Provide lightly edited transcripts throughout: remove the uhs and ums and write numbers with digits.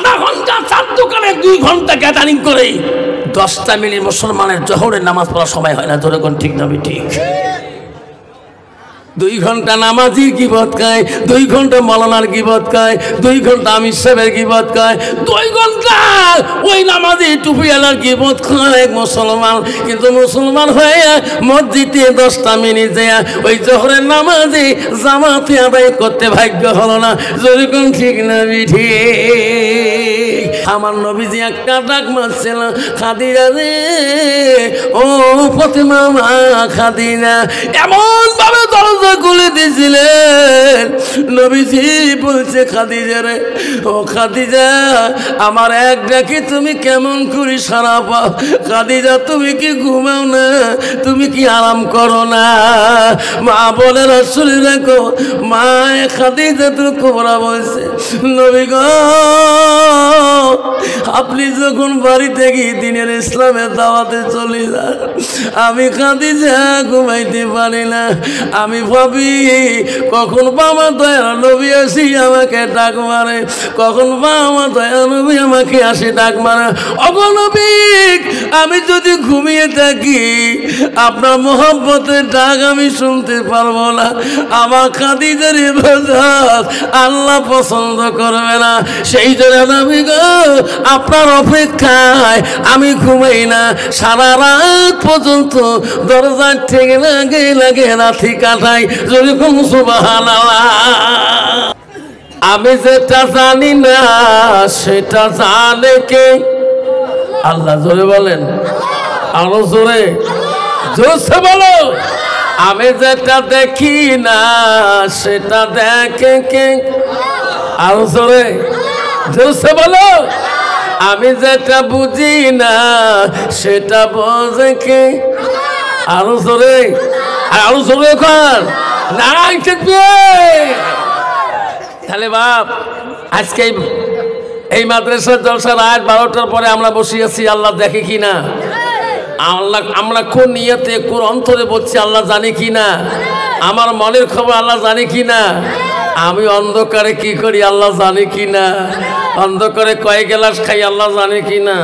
আধা ঘন্টা চার দোকানে 2 ঘন্টা গ্যাদারিং করে 10টা মিনিট মুসলমানের জোহরের নামাজ পড়ার সময় হয় না। যতক্ষণ ঠিক না ঠিক 2 ঘন্টা নামাজির গীবত খায়, 2 ঘন্টা মাওলানার গীবত খায়, 2 ঘন্টা আমির সাহেবের গীবত খায়, 2 ঘন্টা ওই নামাজি টুপিওয়ালার গীবত খায় মুসলমান। কিন্তু মুসলমান হয়ে মসজিদে 10টা মিনিট যায় ওই জোহরের নামাজে জামাতে আদায় করতে ভাগ্য হলো না। যেরকম ঠিক না ঠিক আমার নবীজি একটা ডাক মারছিল, খাদিজা রে ও ফাতেমা মা খাদিজা, এমন ভাবে দরজা খুলে দিয়েছিলেন। নবীজি বলছে খাদিজা রে ও খাদিজা, আমার এক ডাকে তুমি কেমন করে সারা পাও? খাদিজা তুমি কি ঘুমাও না? তুমি কি আরাম করো না? মা বলে রাসূল রাখো মা। খাদিজা তো কোবরা বলছে নবী গো, আপনি যখন বাড়িতে গিয়ে দিনের ইসলামের দাওয়াতে চলে যান, আমি খাদিজা ঘুমাইতে পারি না। আমি ভাবি কখন বাবা দয়া নবী আসি আমাকে ডাক মারে, কখন বাবা দয়া নবী আমাকে আসি ডাক মারে। অগনবী আমি যদি ঘুমিয়ে থাকি আপনার মোহব্বতের ডাক আমি শুনতে পারবো না। আমার খাদিজার ইবাদত আল্লাহ পছন্দ করবে না। সেই জন্য নবী গো আপনার অপেক্ষায় আমি ঘুমাই না, সারা রাত পর্যন্ত দরজার থেকে লাগে লাগে রাতি কাটাই। যেরকম সুবহানাল্লাহ। আমি যেটা জানি না সেটা জানে কে? আল্লাহ। জোরে বলেন, আরো জোরে, জোরসে বলো। আমি যেটা দেখি না সেটা দেখে কে? আরো জোরে, জোরসে বলো। আমি যেটা বুঝি না সেটা বোঝে কে? আরো জোরে, আরো জোরে কর। নাই থাকবে। তাহলে বাপ আজকে এই মাদ্রাসার জলসা রাত 12টার পরে আমরা বসে আছি, আল্লাহ দেখে কি না? আল্লাহ আমরা কোন নিয়তে কোন অন্তরে বলছি আল্লাহ জানে কি না? আমার মনের খবর আল্লাহ জানে কি না? আমি অন্ধকারে কি করি আল্লাহ জানে কি না? অন্ধকারে কয় গ্লাস খাই আল্লাহ জানে কি না?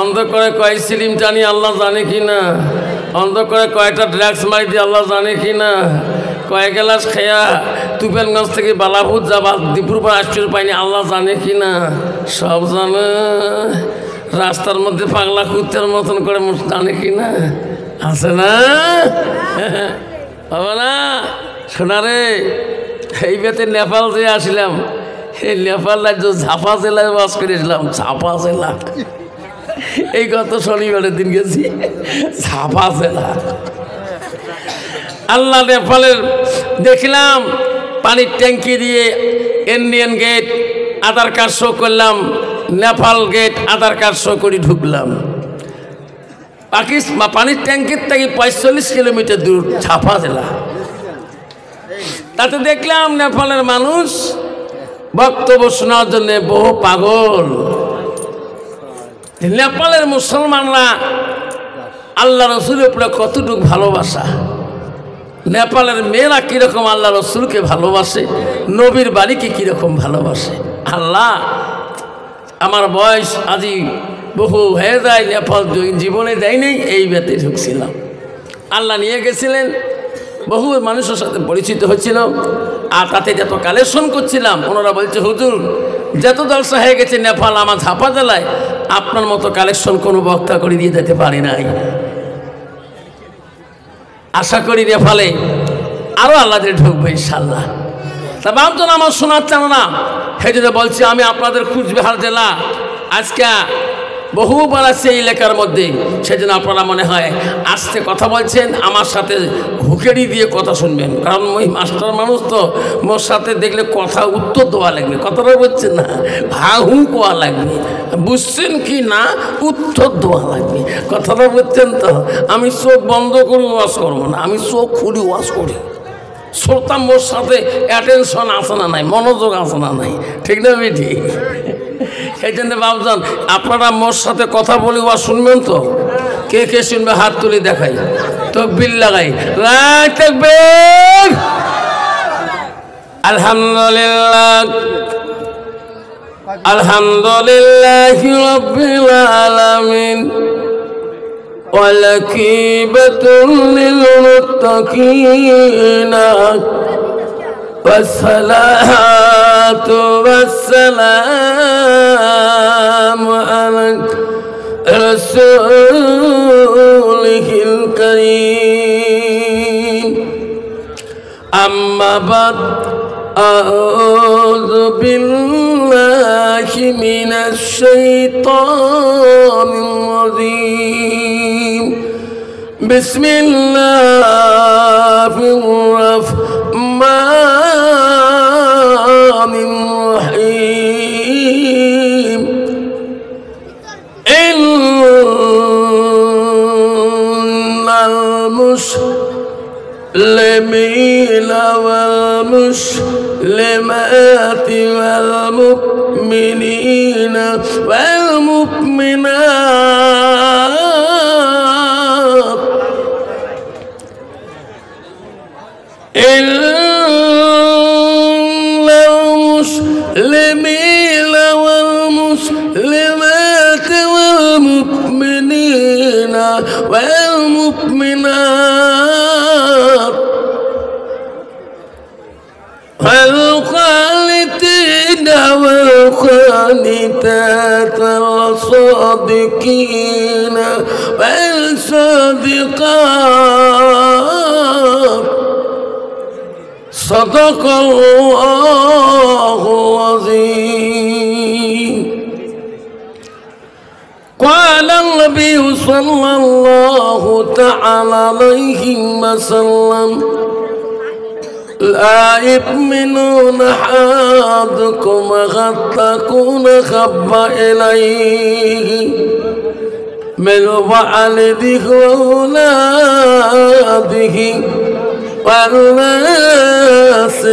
অন্ধকারে কয় সিলিম টানি আল্লাহ জানে কি না? অন্ধকারে কয়টা ড্রাগস মারি দিয়ে আল্লাহ জানে কি না? কয় গ্লাস খেয়া তুফানগঞ্জ থেকে বালাপুর যাবা দীপুর পর আশ্চর্য পাইনি আল্লাহ জানে কি না? সব জানে। রাস্তার মধ্যে পাগলা কুত্তার মতন করে জানে কি না? আছে না? বাবা না শোনা রে, এই বেতে নেপাল যে আসলাম, এই নেপাল রাজ্য ঝাপা জেলায় বাস করেছিলাম। ঝাপা জেলা এই গত শনিবারের দিন গেছি ঝাপা জেলা। আল্লাহ নেপালের দেখলাম পানির ট্যাঙ্কি দিয়ে ইন্ডিয়ান গেট আধার কার্ড শো করলাম, নেপাল গেট আধার কার্ড শো করে ঢুকলাম। পাকিস্তান পানির ট্যাঙ্কির থেকে 45 কিলোমিটার দূর ঝাপা জেলা। তাতে দেখলাম নেপালের মানুষ বক্তব্য শোনার জন্য বহু পাগল। নেপালের মুসলমানরা আল্লাহ রসুলের উপরে কতটুকু ভালোবাসা, নেপালের মেয়েরা কীরকম আল্লাহ রসুলকে ভালোবাসে, নবীর বাড়িকে কীরকম ভালোবাসে। আল্লাহ আমার বয়স আজি বহু হয়ে যায়, নেপাল জীবনে দেয় নেই, এই বেতে ঢুকছিলাম। আল্লাহ নিয়ে গেছিলেন, বহু মানুষের সাথে পরিচিত হচ্ছিল। আর তাতে যত কালেকশন করছিলাম ওনারা বলছে হুজুর যত জলসা হয়ে গেছে নেপাল আমার ঝাপা জেলায় আপনার মতো কালেকশন কোনো বক্তা করে দিয়ে যেতে পারি নাই। আশা করি নেপালে আরও আল্লাহদের ঢুকবে ইনশাল্লাহ। তা বামজন আমার শোনাচ্ছেন না, সেই জন্য বলছি আমি আপনাদের কুচবিহার জেলা আজকে বহুবার আছে এই এলাকার মধ্যে, সেজন্য আপনারা মনে হয় আস্তে কথা বলছেন, আমার সাথে হুকেড়ি দিয়ে কথা শুনবেন, কারণ ওই মাস্টার মানুষ তো মোর সাথে দেখলে কথা উত্তর দেওয়া লাগবে, কথাটা বলছেন না হা হু কোয়া লাগবে, বুঝছেন কি না উত্তর দেওয়া লাগবে, কথাটা বলছেন তো। আমি চোখ বন্ধ করে ওয়াজ করবো না, আমি চোখ খুলি ওয়াজ করি। শ্রোতা মোর সাথে অ্যাটেনশন আসে না নাই, মনোযোগ আসে না নাই, ঠিক না বেঠি? সেই জন্য বাবজান আপনারা মোর সাথে কথা বলি ওয়া শুনবেন তো? কে কে শুনবে হাত তুলে দেখাই, তাকবীর লাগাই, তাকবীর। আলহামদুলিল্লাহ আলহামদুলিল্লাহি রাব্বিল আলামিন ওয়ালাকিবাতুল লিল মুত্তাকিন ওয়াসসালাতু ওয়াসসালামু আলা রাসূলিল কারীম আম্মা বাদ أعوذ بالله من الشيطان الرجيم بسم الله الرحمن الرحيم إن المسلمين والمسلمات والمؤمنين والمؤمنات المسلمين والمسلمات والمؤمنين والمؤمنات والقانتين والقانتات والصادقين والصادقات صدق الله العظيم قال النبي صلى الله تعالى عليه وسلم لا يؤمنون أحدكم حتى تكون أحب إليه من والده وأولاده والناس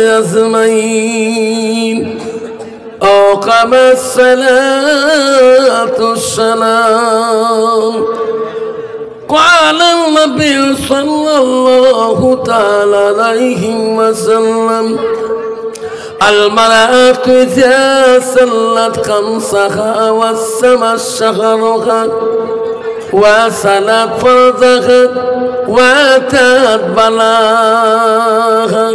أجمعين أو كما الصلاة والسلام قال النبي صلى الله تعالى عليه وسلم المرأة إذا صلت خمسها وسمت شهرها وصلت فرضها وأتت بلاغها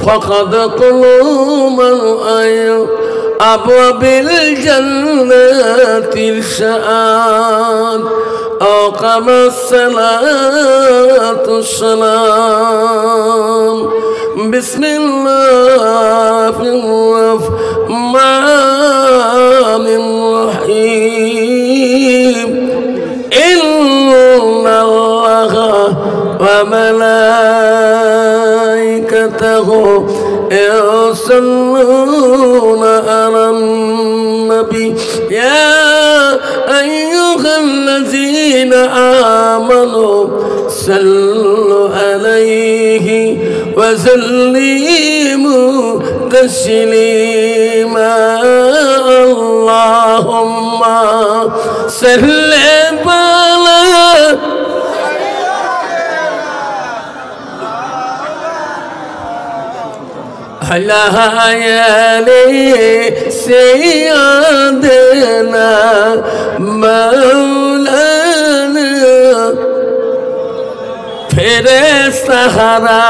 فقد قلوب الأيام أبواب الجنة الشآن أو كما الصلاة والسلام بسم الله الرحمن الرحيم إن الله وملائكته يصلون على النبي يا أيها الذين آمنوا صلوا عليه وسلموا تسليما اللهم صل على آل سيدنا مولانا ফেরেশতারা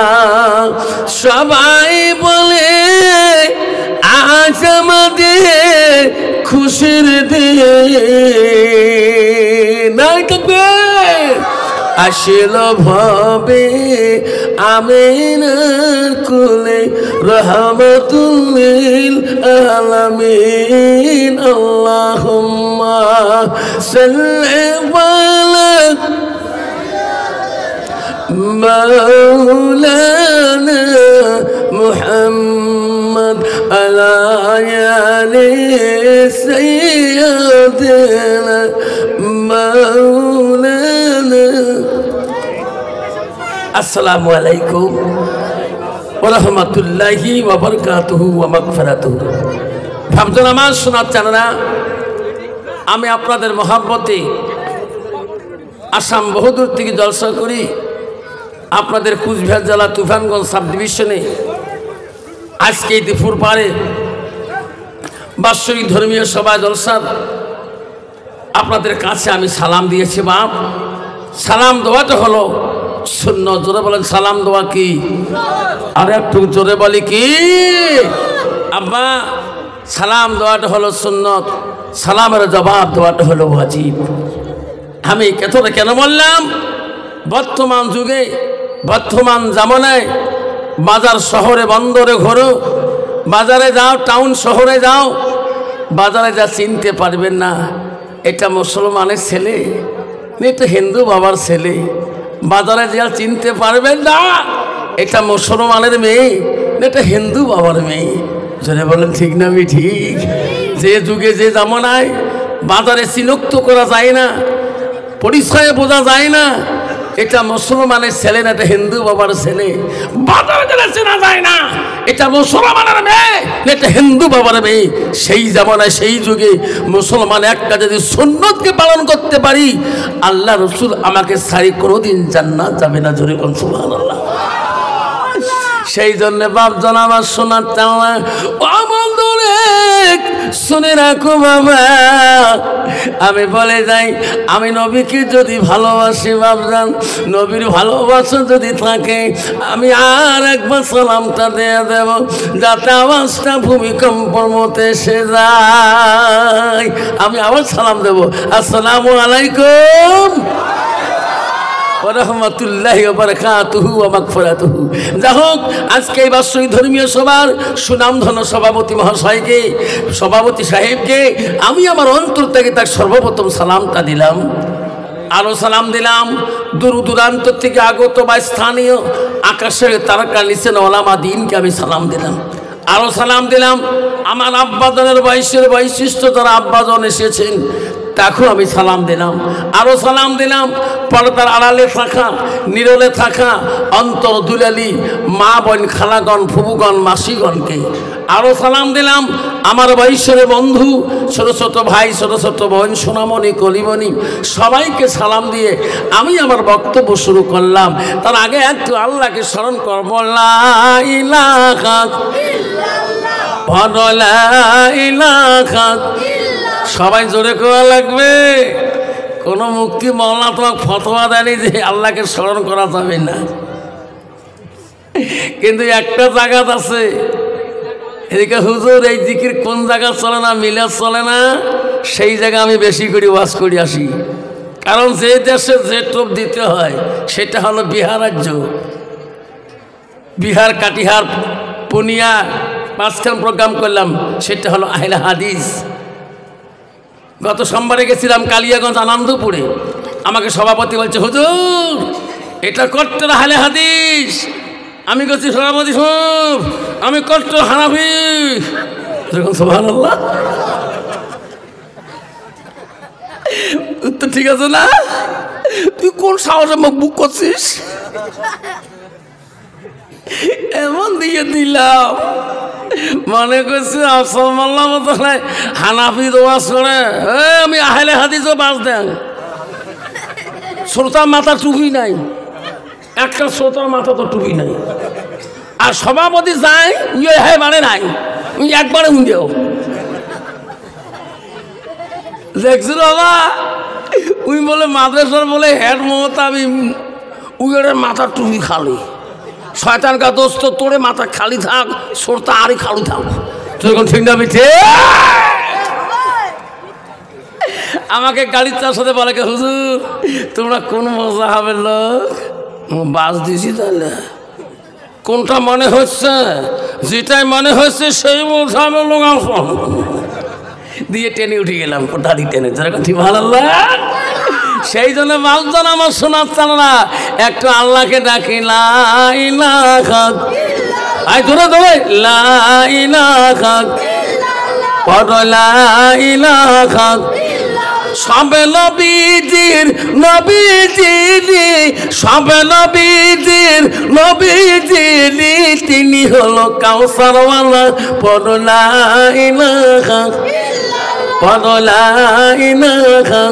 সবাই বলে আজ আমাদের খুশির দিন আসিল ভবে আমিনার কুলে রহমাতুল লিল আলামিন আল্লাহুম্মা সাল্লি আলা مولانا محمد على آل سيدنا مولانا السلام عليكم ورحمة الله وبركاته ومغفرته ভাবজন আমার শোনাচ্ছেন না আমি আপনাদের মহব্বতে আসাম বহুদূর থেকে জলসা করি আপনাদের কুচবিহার জেলা তুফানগঞ্জ সাব ডিভিশনে আজকে দুপুর পারে বাৎসরিক ধর্মীয় সভা জলসার আপনাদের কাছে আমি সালাম দিয়েছি বাপ। সালাম দেওয়াটা হলো সুন্নাত। জোরে বলেন সালাম দেওয়া কি? আর একটু জোরে বলি কি আব্বা? সালাম দেওয়াটা হলো সুন্নাত, সালামের জবাব দেওয়াটা হলো ওয়াজিব। আমি কথাটা কেন বললাম? বর্তমান যুগে, বর্তমান জামানায় বাজার শহরে বন্দরে ঘোরো, বাজারে যাও, টাউন শহরে যাও, বাজারে যা চিনতে পারবেন না এটা মুসলমানের ছেলে, এটা হিন্দু বাবার ছেলে। বাজারে যা চিনতে পারবেন না এটা মুসলমানের মেয়ে, এটা হিন্দু বাবার মেয়ে। জোরে বলেন ঠিক না? আমি ঠিক। যে যুগে যে জামানায় বাজারে চিনক্ত করা যায় না, পরিচয়ে বোঝা যায় না এটা মুসলমানের ছেলে না এটা হিন্দু বাবার ছেলে। বাজারে যেটা চেনা যায় না এটা মুসলমানের মেয়ে না এটা হিন্দু বাবার মেয়ে। সেই জামানায় সেই যুগে মুসলমান একটা যদি সুন্নতকে পালন করতে পারি, আল্লাহ রসুল আমাকে সারি কোনোদিন জান্নাত যাবে না। জোরে কোন সুবহানাল্লাহ। সেই জন্য বাপ জন আমার শোনার চাওয়া আমল দূরে শুনে রাখো বাবা। আমি বলে যাই, আমি নবীকে যদি ভালোবাসি বাপজান, নবীর ভালোবাসা যদি থাকে, আমি আর একবার সালামটা দিয়ে দেব যাতে আওয়াজটা ভূমিকম্পর মতো এসে যায়। আমি আবার সালাম দেব, আসসালামু আলাইকুম রহমতুল্লাহি ওয়া বারাকাতুহু ওয়া মাগফিরাতুহু। যাই হোক, আজকে এই বাৎসরিক ধর্মীয় সভার সুনামধন্য সভাপতি মহাশয়কে, সভাপতি সাহেবকে আমি আমার অন্তর থেকে তার সর্বপ্রথম সালামটা দিলাম। আরও সালাম দিলাম দূর দূরান্ত থেকে আগত বা স্থানীয় আকাশের তারকা নিচেন ওলামা দিনকে আমি সালাম দিলাম। আরও সালাম দিলাম আমার আব্বাজনের বয়সের বৈশিষ্ট্য যারা আব্বাজন এসেছেন তখন আমি সালাম দিলাম। আরও সালাম দিলাম পর্দার আড়ালে থাকা, নিরলে থাকা অন্তর দুলালি মা বোন, খালাগণ, ফুবুগণ, মাসিগণকে। আরও সালাম দিলাম আমার বয়সের বন্ধু, ছোট ছোট ভাই, ছোট ছোট বোন, সোনামণি, কলিমণি, সবাইকে সালাম দিয়ে আমি আমার বক্তব্য শুরু করলাম। তার আগে একটু আল্লাহকে স্মরণ করব। লা ইলাহা ইল্লাল্লাহ, লা ইলাহা সবাই জোরে করা লাগবে। কোনো মুক্তি মওলানা তোমাকে ফতোয়া দেয়নি যে আল্লাহকে স্মরণ করা যাবে না, কিন্তু একটা জায়গা আছে এদিকে হুজুর এই জিকির কোন জায়গা চলে না, মিলাদ চলে না, সেই জায়গা আমি বেশি করে ওয়াজ করে আসি। কারণ যে দেশে যে টোপ দিতে হয় সেটা হলো বিহার রাজ্য। বিহার, কাটিহার, পুনিয়া 5খান প্রোগ্রাম করলাম, সেটা হলো আহলে হাদিস। গত সোমবারে গেছিলাম কালিয়াগঞ্জ আনন্দপুরে, আমাকে সভাপতি বলছে হুজুর এটা কট্টর আহলে হাদিস। আমি বলছি সভাপতি সব আমি কট্টর হানাফি। সুবহানাল্লাহ, তো ঠিক আছে না? তুই কোন সাহসে মুখ বুক করছিস? এমন দিয়ে দিলাম মনে করছি আসমাল্লাহ মতো হানাফি দোয়াজ করে আমি আহলে হাদিসও বাস দেন। শ্রোতার মাথা টুপি নাই, একটা শ্রোতার মাথা তো টুপি নাই। আর সভাপতি যায় উইয়ে হ্যাঁ মানে নাই, উনি একবারে উঠেও দেখছিল বাবা। উই বলে মাদ্রাসার বলে হেড মমতা আমি উইয়ের মাথা টুপি খালি। শয়তান কা দোস্ত তোরে মাথা খালি থাক, সরতা আরই খালি থাক। তখন ঠিক না বিঠে আমাকে গাড়ির তার সাথে বলে হুজুর তোমরা কোন মজা হবে লোক বাস দিছি, তাহলে কোনটা মনে হচ্ছে? যেটাই মনে হচ্ছে সেই মজা হবে লোক দিয়ে টেনে উঠে গেলাম, দাড়ি টেনে। যেরকম ঠিক ভালো সেই জন্য বাপজন আমার শোনার চাল না, একটু আল্লাহকে ডাকি লা ইলাহা আই ধরে ধরে লা ইলাহা লা ইলাহা। সবে নবীজির নবীজিরি, সবে নবীজির নবীজিরি, তিনি হলো কাউসারওয়ালা। পড়ো লা ইলাহা, পড়ো লা ইলাহা।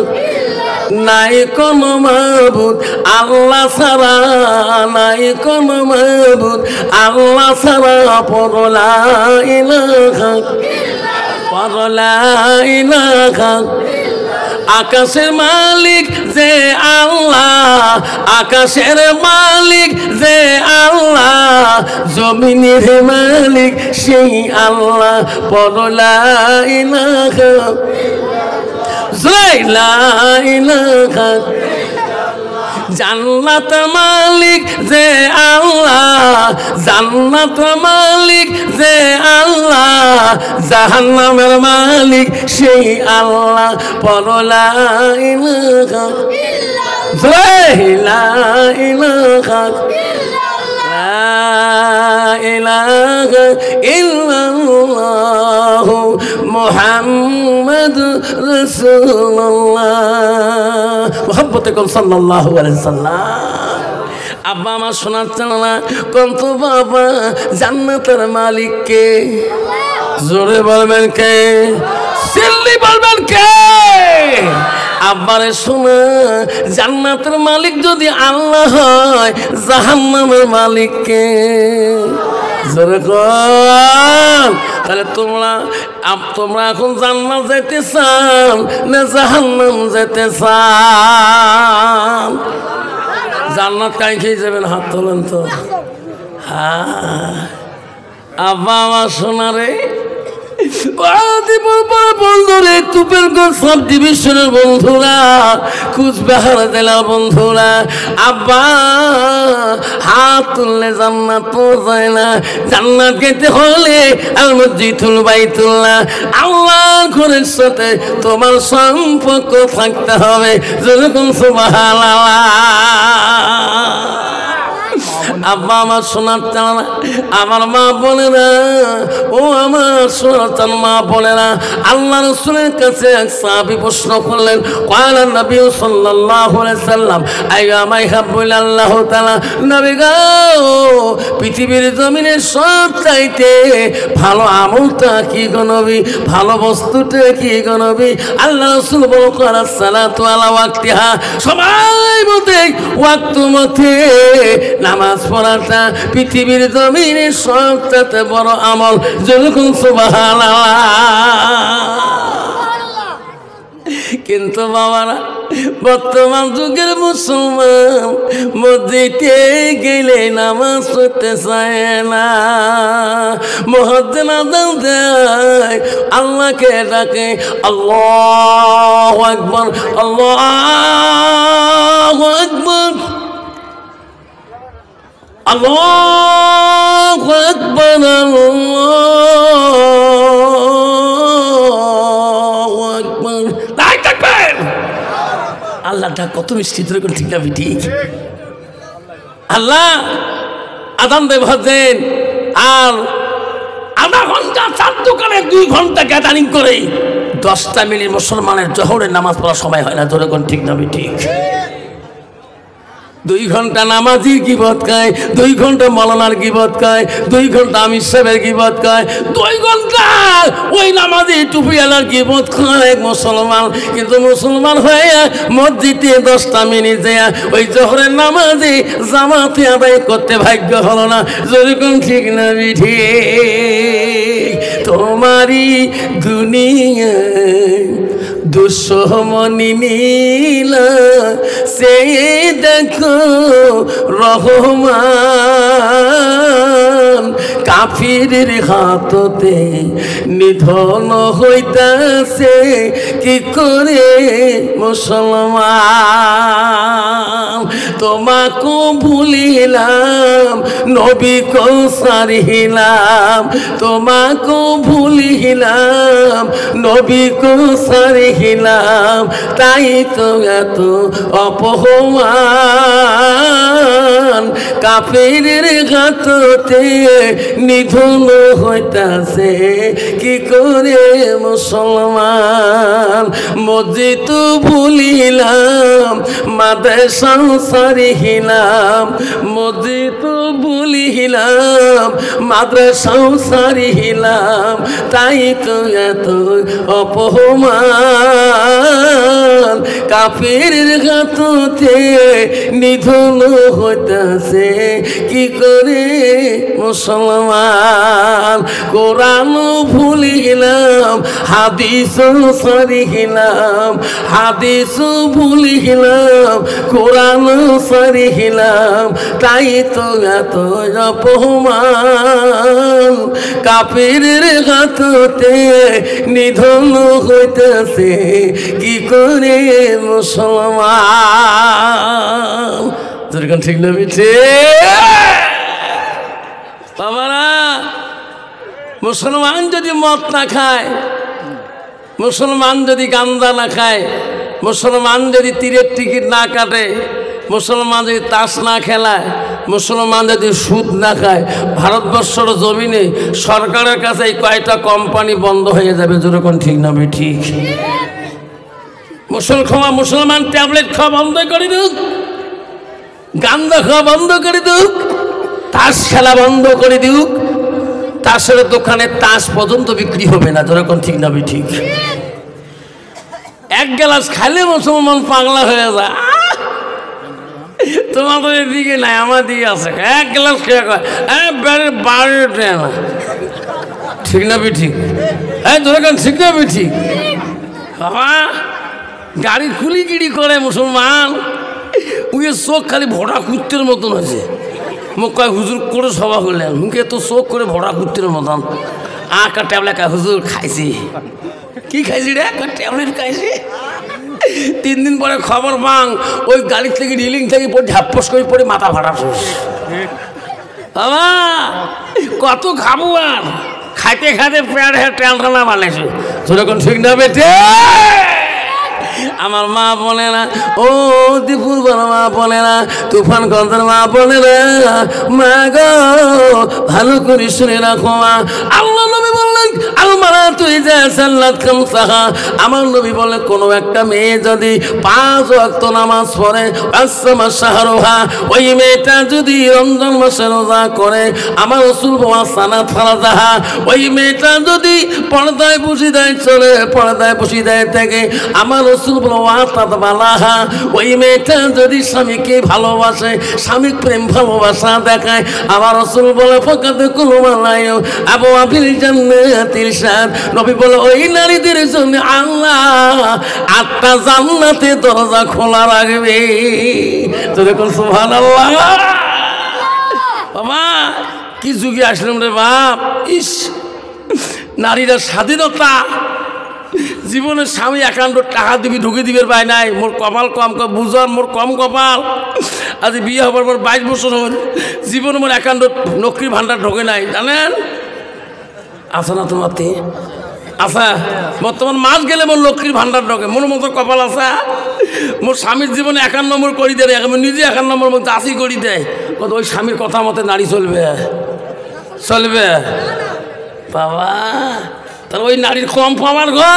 নাই কোনো মাবুদ আল্লাহ ছাড়া, নাই কোনো মাবুদ আল্লাহ ছাড়া। পড়ো লা ইলাহা পড়ো লা ইলাহা। আকাশের মালিক যে আল্লাহ, আকাশের মালিক যে আল্লাহ, জমিনের মালিক সেই আল্লাহ। পড়ো লা ইলাহা, লা ইলাহা। জান্নাত মালিক যে আল্লাহ, জান্নাত মালিক যে আল্লাহ, জাহান্নামের মালিক সেই আল্লাহ। পড়ো লা ইলাহা, লা ইলাহা, লা ইলাহা ইল্লাল্লাহু মুহাম্মাদুর রাসূলুল্লাহ। মুহাম্মদে কোন সাল্লাল্লাহু আলাইহি সাল্লাম। আব্বা আমার শোনাচ্ছেন না কত বাবা জান্নাতের মালিক কে? জোরে বলবেন কে? সিল্লি বলবেন কে? আব্বারে শোনা, জান্নাতের মালিক যদি আল্লাহ হয়, জাহান্নামের মালিক কে? জোরে কর। তাহলে তোমরা এখন জান্নাত যেতে চান না জাহান্নাম যেতে চান? জান্নাত কাই খেয়ে যাবেন? হাত তোলেন তো। হ্যাঁ আব্বা আমার সোনারে, বন্ধুরে, তুপেরগঞ্জ সাব ডিভিশনের বন্ধুরা, কুচবিহার জেলার বন্ধুরা, আব্বা হাত তুললে জান্নাত পৌঁছায় না। জান্নাত যেতে হলে আল মসজিদুল বাইতুল্লাহ, আল্লাহর ঘরের সাথে তোমার সম্পর্ক থাকতে হবে। যেরকম সুবহানাল্লাহ। আব্বা আমার সোনার চানা, আমার মা বোনেরা, ও আমার সোনার চান মা বোনেরা, আল্লাহ রাসূলের কাছে এক সাহাবী প্রশ্ন করলেন, ক্বালা নবী সাল্লাল্লাহু আলাইহি সাল্লাম আইয়ামা ইহাব্বুল আল্লাহু তাআলা। নবী গো, পৃথিবীর জমিনে সব চাইতে ভালো আমলটা কি গো নবী? ভালো বস্তুটা কি গো নবী? আল্লাহ রাসূল বলেন, সালাতু আলা ওয়াক্তিহা, সময় মতে ওয়াক্ত মতে নামাজ পড়াটা পৃথিবীর জমিনে সবচেয়ে বড় আমল। যেরকম সুবহানাল্লাহ। কিন্তু বাবারা, বর্তমান যুগের মুসলমান মসজিদে গেলে নামাজ পড়তে চায় না। মুয়াজ্জিন আযান দেয়, আল্লাহকে ডাকে, আল্লাহু আকবার, আল্লাহু আকবার, আল্লাহু আকবার, আল্লাহু আকবার। লাই তাকবীর। আল্লাহটা কত মিষ্টি, ধরে কোন ঠিক না ঠিক? আল্লাহ আযান দেয় ভাজেন, আর আধা ঘন্টা চার দোকানে 2 ঘন্টা গ্যাদারিং করে 10টা মিনিট মুসলমানের জোহরের নামাজ পড়ার সময় হয় না। ধরে কোন ঠিক না ঠিক? 2 ঘন্টা নামাজির গীবত খায়, 2 ঘন্টা মাওলানার গীবত খায়, 2 ঘন্টা আমির সাহেবের গীবত খায়, 2 ঘন্টা ওই নামাজি টুপিওয়ালার গীবত খায় মুসলমান। কিন্তু মুসলমান হয়ে মসজিদে 10টা মিনিট যায় ওই জোহরের নামাজি জামাতে আদায় করতে ভাগ্য হলো না। যেরকম ঠিক না ঠিক? তোমারই দুনিয়ায় দুশ্মনী নীলা সে দেখো রহমান, কাফিরের হাততে নিধন হইতাছে কি করে মুসলমান। তোমাকে ভুলিলাম, নবীকে সারিলাম, তোমাকে ভুলিলাম, নবীকে সারিলাম, তাই তো এত অপমান। কাফিরের হাততে নিধন হইতাছে কি করে মুসলমান। মসজিদ ভুলিলাম, মাদ্রাসা সারিলাম, মসজিদ ভুলিলাম, মাদ্রাসা সারিলাম, তাই তো এত অপমান। কাফের ঘাততে নিধন হইতেছে কি করে মুসলমান। কোরআন ভুলি গেলাম, হাদিস সরি গেলাম, হাদিস ভুলি গেলাম, কোরআন সরি গেলাম, তাই তো এত অপমান। কাফের ঘাততে নিধন হইতেছে কি করে মুসলমান। যেরকম ঠিক না বিঠে বাবারা, মুসলমান যদি মদ না খায়, মুসলমান যদি গাঁজা না খায়, মুসলমান যদি তীরের টিকিট না কাটে, মুসলমান যদি তাস না খেলায়, মুসলমান যদি সুদ না খায়, ভারতবর্ষের জমিনে সরকারের কাছে এই কয়টা কোম্পানি বন্ধ হয়ে যাবে। যেরকম ঠিক না ঠিক? মুসলমান ট্যাবলেট খাওয়া বন্ধ করে দিক, গাঁজা খাওয়া বন্ধ করে দিক, তাস খেলা বন্ধ করে দিক, তাসের দোকানে তাস পর্যন্ত বিক্রি হবে না। যেরকম ঠিক না ঠিক? এক গ্লাস খাইলে মুসলমান পাগলা হয়ে যায়। তোমাদের দিকে নাই, আমার দিকে আছে। এক গ্লাস খেয়ে কয় বাড়ি না। ঠিক না ঠিক? হ্যাঁ যেরকম ঠিক না ঠিক? বাবা গাড়ি খুলি গিড়ি করে মুসলমান, উয়ে চোখ খালি ভরা কুত্তের মতন হয়েছে। মুখ কয় হুজুর করে সভা করলেন, মুখে তো চোখ করে ভরা কুত্তের মতন। আঁকা ট্যাবলেট হুজুর খাইছি। কি খাইছি রে? ট্যাবলেট খাইছি। 3 দিন পরে খবর পাং ওই গাড়ির থেকে রিলিং থেকে পড়ে ঝাপ্পস করে পড়ে মাথা ফাটা শেষ। বাবা কত খাবো আর, খাইতে খাইতে পেট টেনশনা বানাইছে। সেরকম ঠিক না বেটে? আমার মা বলে না, ও দীপুর বড় মা বলে না, তুফান গঞ্জের মা বলে না, মা গো ভালো করে শুনে রাখো মা। আল্লাহ নবী বললেন আলমারা তুই যা সাল্লাত খামসাহা। আমার নবী বলে কোনো একটা মেয়ে যদি 5 ওয়াক্ত নামাজ পড়ে, আসমা শাহরুহা, ওই মেয়েটা যদি রমজান মাসে রোজা করে, আমার রাসূল বলেন সানাত ফারাজাহা, ওই মেয়েটা যদি পর্দায় বসিদায় চলে, পর্দায় বসিদায় থেকে, আমার রাসূল বালাহা, ওই মেয়েটা যদি স্বামীকে ভালোবাসে, স্বামী প্রেম ভালোবাসা দেখায়, আমার রাসূল বলে ফাকাদ কুলুমালায়ু আবু আবিল জান্নাতিল শাদ। নবী বলে ওই নারীদের জন্য আল্লাহ 8টা জান্নাতের দরজা খোলা রাখবে। তো দেখুন সুবহানাল্লাহ। বাবা কি যুগে আসলাম রে বাপ। ইস, নারীরা স্বাধীনতা, জীবনের স্বামী একান্ত টাকা দিবি ঢুকে দিবে পায় নাই। মোর কপাল কম বুঝার, মোর কম কপাল। আজ বিয়ে হবার পর 22 বছর হল, জীবনে মোর একান্ত নকরির ভান্ডার ঢোকে নাই, জানেন? আছে না তোমাতে? আচ্ছা বর্তমান মাস গেলে মোর লক্ষ্মীর ভান্ডার ঢোকে। মোর মতো কপাল আছে। মোর স্বামীর জীবনে 51 নম্বর করি দেয়, নিজে 51 নম্বর মধ্যে 80 করি দেয়। কত ওই স্বামীর কথা মতে নারী চলবে, চলবে বাবা। তাহলে ওই নারীর কম পাওয়ার গো,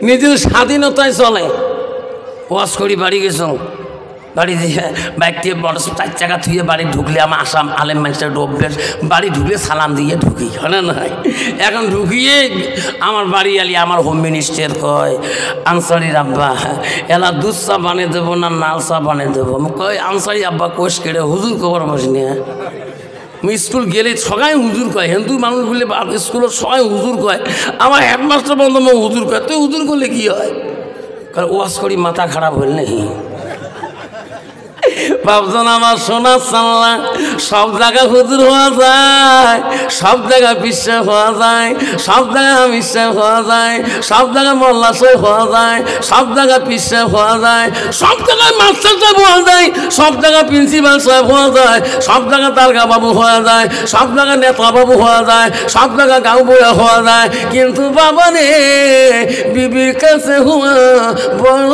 নিজের স্বাধীনতায় চলে। ওয়াজ করি বাড়ি গেছ, বাড়ি দিয়ে বাইক দিয়ে বড় 4 চাকা থুয়ে বাড়ি ঢুকলে আমার আসাম আলেম মানুষের অভ্যেস, বাড়ি ঢুকলে সালাম দিয়ে ঢুকি, হয় না নয়? এখন ঢুকিয়ে আমার বাড়ি আলি আমার হোম মিনিস্টার কয় আনসারির আব্বা এলা দুধ চা বানিয়ে দেবো না নাল চা বানিয়ে দেবো? কয় আনসারি আব্বা কোষ কেড়ে হুজুর খবর বসনি। স্কুল গেলে সবাই হুজুর কয়, হিন্দু মানুষ বলে স্কুলের সবাই হুজুর কয়। আমার হেডমাস্টার বন্ধু হুজুর কয়। তুই হুজুর করলে কি হয়? কারণ ওয়াজ করি মাথা খারাপ হইল নাকি? ভাবছেন আমার সোনা সাল্লা সব জায়গায় হুজুর হওয়া যায়, সব জায়গায় বিশ্বাস হওয়া যায়, সব জায়গায় বিশ্বাস হওয়া যায়, সব জায়গায় মোল্লা সাহেব হওয়া যায়, সব জায়গায় বিশ্বাস হওয়া যায়, সব জায়গায় মাস্টার সাহেব হওয়া যায়, সব জায়গায় প্রিন্সিপাল সাহেব হওয়া যায়, সব জায়গায় দারগা বাবু হওয়া যায়, সব জায়গায় নেতা বাবু হওয়া যায়, সব জায়গায় গাঁও বইয়া হওয়া যায়। কিন্তু বাবা রে বিবির কাছে হওয়া বড়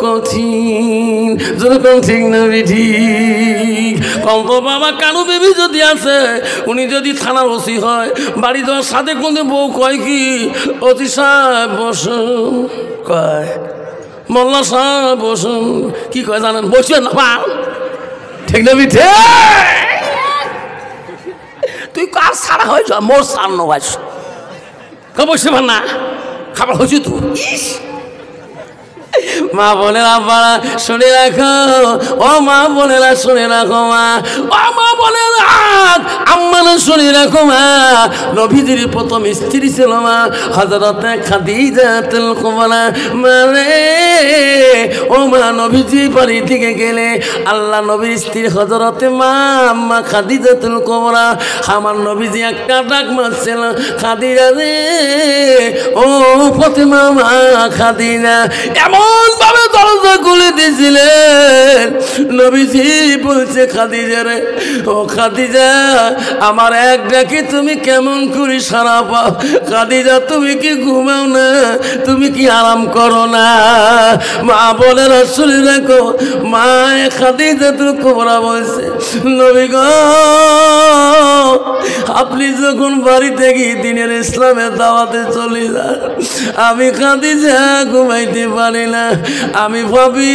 কঠিন। যেরকম ঠিক না ঠিক? কত বাবা কানু বেবি যদি আছে, উনি যদি থানার ওসি হয়, বাড়ি যাওয়ার সাথে কোন বউ কয় কি ওসি সাহেব বসুন, কয় মোল্লা সাহেব বসুন, কি কয় জানেন? বসবেন না বা, ঠিক না বিঠে? তুই কার ছাড়া হয়েছ? মোর সার নবাস বসে না, খাবার হচ্ছে তো। ইস মা বোনেরা বাড়া শুনে রাখো, ও মা বোনেরা শুনে রাখো, মা ও মা বোনেরা আম্মারা শুনে রাখো, মা নবীজির প্রথম স্ত্রী ছিল মা হযরত খাদিজাতুল কুবরা। মানে ও মা নবীজি বাড়ি থেকে গেলে আল্লাহ নবীর স্ত্রী হযরত মা আম্মা খাদিজাতুল কুবরা, আমার নবীজি একটা ডাক মারছিল, খাদিজা রে ও ফাতেমা মা খাদিজা। এমন ভাবে দরজা খুলে দিয়েছিলেন, নবীজি বলছে খাদিজা রে ও খাদিজা আমার এক ডাকে তুমি কেমন করে সারা পাও? খাদিজা তুমি কি ঘুমাও না? তুমি কি আরাম করো না? মা বলে শুনে রাখো, মা খাদিজাতুল কুবরা বলছে নবী গো আপনি যখন বাড়ি থেকে দিনের ইসলামের দাওয়াতে চলে যান, আমি খাদিজা ঘুমাইতে পারি না। আমি ভাবি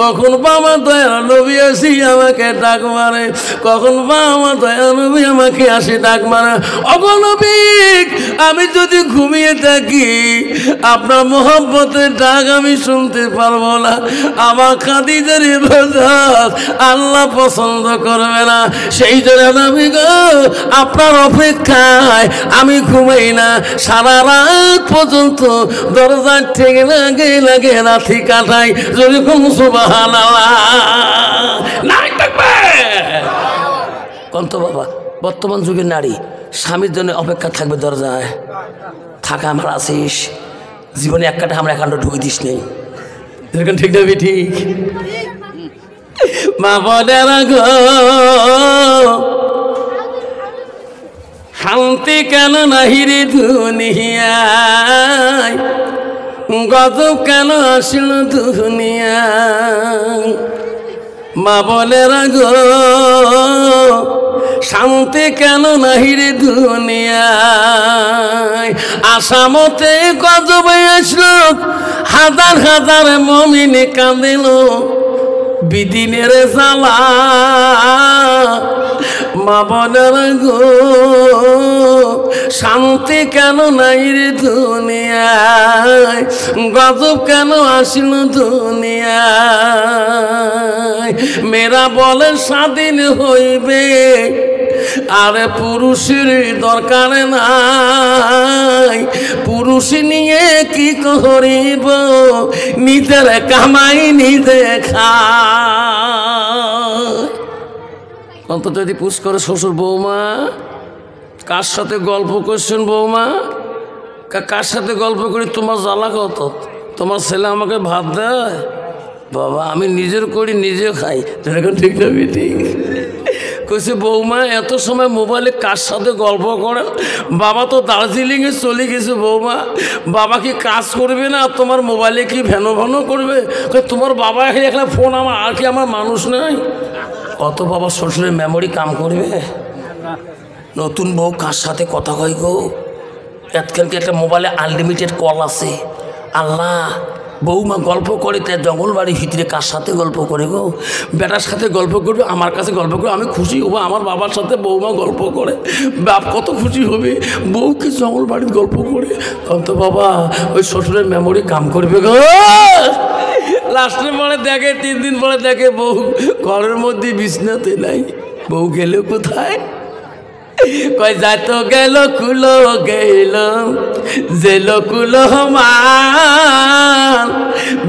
কখন বাবা দয়া নবী আসি আমাকে ডাক মারে, কখন বাবা দয়া নবী আমাকে আসি ডাক মারে। অগনবী আমি যদি ঘুমিয়ে থাকি আপনার মোহব্বতের ডাক আমি শুনতে পারবো না। আমার খাদিজার ইবাদত আল্লাহ পছন্দ করবে না। সেই জন্য নবী গো আপনার অপেক্ষায় আমি ঘুমাই না, সারা রাত পর্যন্ত দরজার থেকে লাগে লাগে রাতি কাটাই। যদি কোন সুবহানাল্লাহ নাই থাকবে কন্ত বাবা। বর্তমান যুগের নারী স্বামীর জন্য অপেক্ষা থাকবে দরজায়, থাকা আমার আসিস জীবনে এক কাটা আমরা একান্ত ঢুকে দিস নেই, যেরকম ঠিক না ঠিক? মা বোনেরা গো শান্তি কেন নাহি রে দুনিয়ায়, গজব কেন আসিল দুনিয়ায়? মা বোনেরা গো শান্তি কেন নাহি রে দুনিয়ায়? আসামতে গজব আসলো, হাজার হাজার মুমিন কাঁদিল বিদিনের জ্বালা। মা বোনেরা গো শান্তি কেন নাই রে দুনিয়ায়, গজব কেন আসিল দুনিয়ায়? মেয়েরা বলে স্বাধীন হইবে, আরে পুরুষের দরকার নাই, পুরুষ নিয়ে কি করিব, নিজের কামাই নিজে খায়। অন্তত যদি পুষ করে শ্বশুর বৌমা কার সাথে গল্প করছেন, বৌমা কার সাথে গল্প করি, তোমার জ্বালা কত? তোমার ছেলে আমাকে ভাত দেয়, বাবা আমি নিজের করি নিজে খাই, এখন ঠিক না ঠিক? কইছে বৌমা এত সময় মোবাইলে কার সাথে গল্প করেন? বাবা তো দার্জিলিংয়ে চলে গেছে বৌমা, বাবা কি কাজ করবে না? তোমার মোবাইলে কি ভ্যানো ভ্যানো করবে? তোমার বাবা এখানে ফোন, আমার আর কি আমার মানুষ নাই? অত বাবা শ্বশুরের মেমোরি কাম করবে? নতুন বউ কার সাথে কথা কয় গো? আজকালকে একটা মোবাইলে আনলিমিটেড কল আছে। আল্লাহ বৌমা গল্প করে তাই জঙ্গল বাড়ির ভিতরে কার সাথে গল্প করে গো? বেটার সাথে গল্প করবে, আমার কাছে গল্প করে, আমি খুশি হবো। আমার বাবার সাথে বৌমা গল্প করে, বাপ কত খুশি হবে। বউকে জঙ্গল বাড়ির গল্প করে, কত বাবা ওই শ্বশুরের মেমোরি কাম করবে গো। লাস্টের পরে দেখে 3 দিন পরে দেখে বউ ঘরের মধ্যে বিছনাতে নাই। বউ গেল কোথায়? কয় যাইতো গেল কুলো গেল জেল কুলো মান,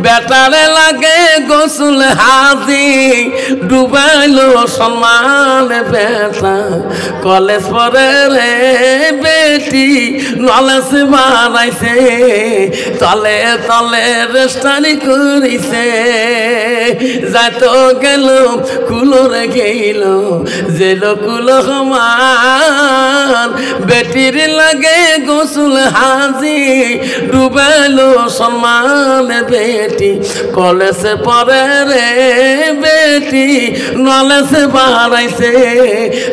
বেটারে লাগে গোসল হাজি ডুবাইলো সম্মান বেটা। কলেজ পরে রে বেটি নলেজ বাড়াইছে, তলে তলে রেস্টারি করিছে। যাইতো গেল কুলো রে গেল জেল কুলো মান, বেটির লাগে গোসল হাজি ডুবাইলো সম্মান বেটি। কলেজে পরে রে বেটি নলেজ বাড়াইছে,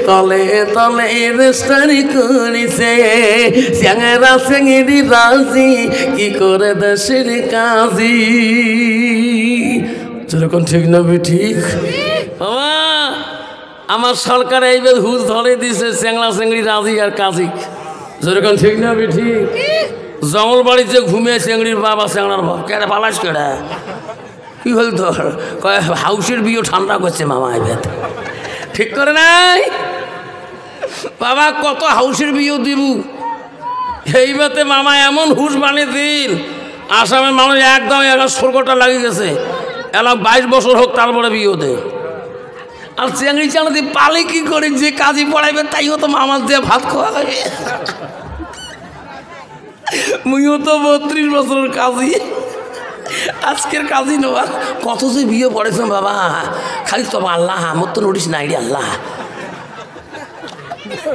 তলে তলে রেস্টারি করিছে। স্যাংরা স্যাংরি রাজি কি করে দেশের কাজী। যেরকম ঠিক না ঠিক? বাবা আমার সরকার এইবার হুজ ধরে দিছে স্যাংরা স্যাংরি রাজি আর কাজী। যেরকম ঠিক না ঠিক? জঙ্গল বাড়িতে ঘুমিয়ে চেংড়ির বাবা চেংড়ার বাপ কেড়ে পালাস কেড়ে কি হল তোর কয় হাউসের বিয়ে ঠান্ডা করছে মামা এবার ঠিক করে নাই বাবা কত হাউসের বিয়ে দিব এইবাতে মামা এমন হুশ বানিয়ে দিল আসামের মানুষ একদম এখন স্বর্গটা লাগিয়ে গেছে এলা 22 বছর হোক তারপরে বিয়ে দেয় আর চেংড়ি চানাতে পালে কি করে যে কাজই পড়াইবে তাইও তো মামার দিয়ে ভাত খাওয়া হবে মুইও তো 32 বছরের কাজই আজকের কাজই নেওয়া কত যে বিয়ে পড়েছে বাবা খালি তো আল্লাহ আমার তো নোটিস নাই রে আল্লাহ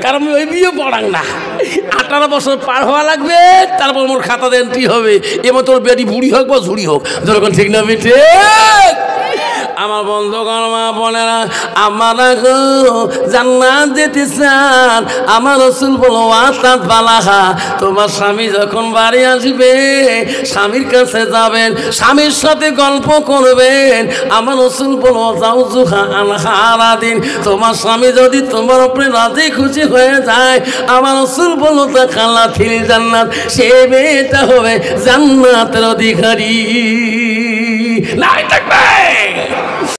কারণ ওই বিয়ে পড়াং না 18 বছর পার হওয়া লাগবে তারপর মোর খাতা এন্ট্রি হবে এবার তোর বেটি বুড়ি হোক বা ঝুড়ি হোক যখন ঠিক না বেটে আমার বন্ধুগণ মা বোনেরা আমরা জান্নাত যেতে চান আমার রাসূল বলো আসাদ বালাহা তোমার স্বামী যখন বাড়ি আসবে স্বামীর কাছে যাবেন স্বামীর সাথে গল্প করবেন আমার রাসূল বলো যাও জুহা আনহারা দিন তোমার স্বামী যদি তোমার উপরে রাজি খুশি হয়ে যায় আমার রাসূল বলো তা খালা ফিল জান্নাত সে মেয়েটা হবে জান্নাতের অধিকারী নাই